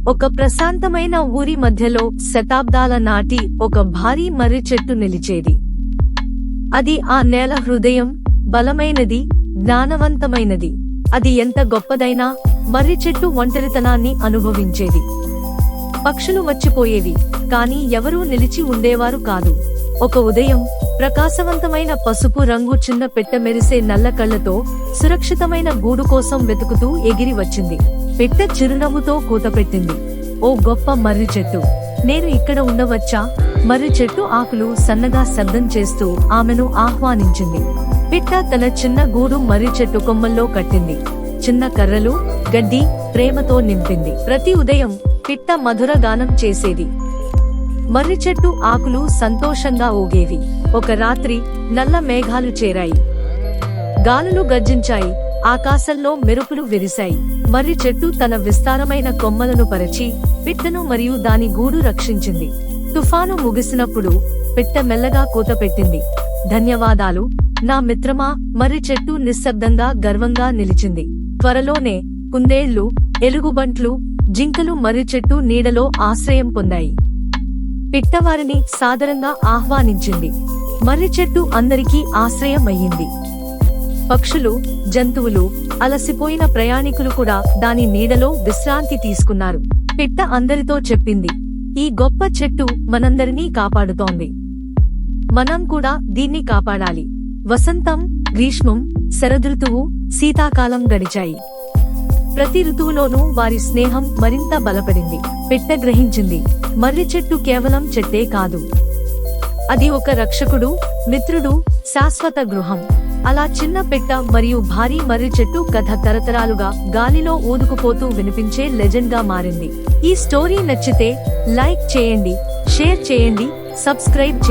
ఒక ప్రశాంతమైన ఊరి మధ్యలో శతాబ్దాల నాటి ఒక భారీ మర్రి చెట్టు నిలిచేది. అది ఆ నేల హృదయం, బలమైనది, జ్ఞానవంతమైనది. అది ఎంత గొప్పదైనా మర్రి చెట్టు ఒంటరితనాన్ని అనుభవించేది. పక్షులు వచ్చిపోయేవి, కాని ఎవరూ నిలిచి ఉండేవారు కాదు. ఒక ఉదయం ప్రకాశవంతమైన పసుపు రంగు చిన్న పెట్టె మెరిసే నల్ల కళ్లతో సురక్షితమైన గూడు కోసం వెతుకుతూ ఎగిరి వచ్చింది. పెట్టె చిరునవ్వుతో కూతపెట్టింది. ఓ గొప్ప మర్రి చెట్టు, నేను ఇక్కడ ఉండవచ్చా? మర్రి చెట్టు ఆకులు సన్నగా శబ్దం చేస్తూ ఆమెను ఆహ్వానించింది. పిట్ట తన చిన్న గూడు మర్రి చెట్టు కొమ్మల్లో కట్టింది. చిన్న కర్రలు, గడ్డి ప్రేమతో నింపింది. ప్రతి ఉదయం పిట్ట మధుర గానం చేసేది. మర్రి చెట్టు ఆకులు సంతోషంగా ఊగేవి. ఒక రాత్రి నల్ల మేఘాలు చేరాయి. గాలులు గర్జించాయి. ఆకాశంలో మెరుపులు విరిశాయి. మర్రి చెట్టు తన విస్తారమైన కొమ్మలను పరచి పిట్టను మరియు దాని గూడు రక్షించింది. తుఫాను ముగిసినప్పుడు పిట్ట మెల్లగా కూతపెట్టింది. ధన్యవాదాలు నా మిత్రమా. మర్రి చెట్టు నిశ్శబ్దంగా గర్వంగా నిలిచింది. త్వరలోనే కుందేళ్లు, ఎలుగుబంట్లు, జింకలు మర్రి చెట్టు నీడలో ఆశ్రయం పొందాయి. పిట్టవారిని సాదరంగా ఆహ్వానించింది. మర్రి చెట్టు అందరికీ ఆశ్రయం అయ్యింది. పక్షులు, జంతువులు, అలసిపోయిన ప్రయాణికులు కూడా దాని నీడలో విశ్రాంతి తీసుకున్నారు. పిట్ట అందరితో చెప్పింది, ఈ గొప్ప చెట్టు మనందరినీ కాపాడుతోంది. మనం కూడా దీన్ని కాపాడాలి. వసంతం, గ్రీష్మం, శరదృతువు, శీతాకాలం గడిచాయి. ప్రతి ఋతువులోనూ వారి స్నేహం మరింత బలపడింది. పిట్ట గ్రహించింది, మర్రి చెట్టు కేవలం చెట్టే కాదు, అది ఒక రక్షకుడు, మిత్రుడు, శాశ్వత గృహం. అలా చిన్న పిట్ట మరియు భారీ మర్రి చెట్టు కథ తరతరాలుగా గాలిలో ఊదుకుపోతూ వినిపించే లెజెండ్ గా మారింది. ఈ స్టోరీ నచ్చితే లైక్ చేయండి, షేర్ చేయండి, సబ్స్క్రైబ్ చేయండి.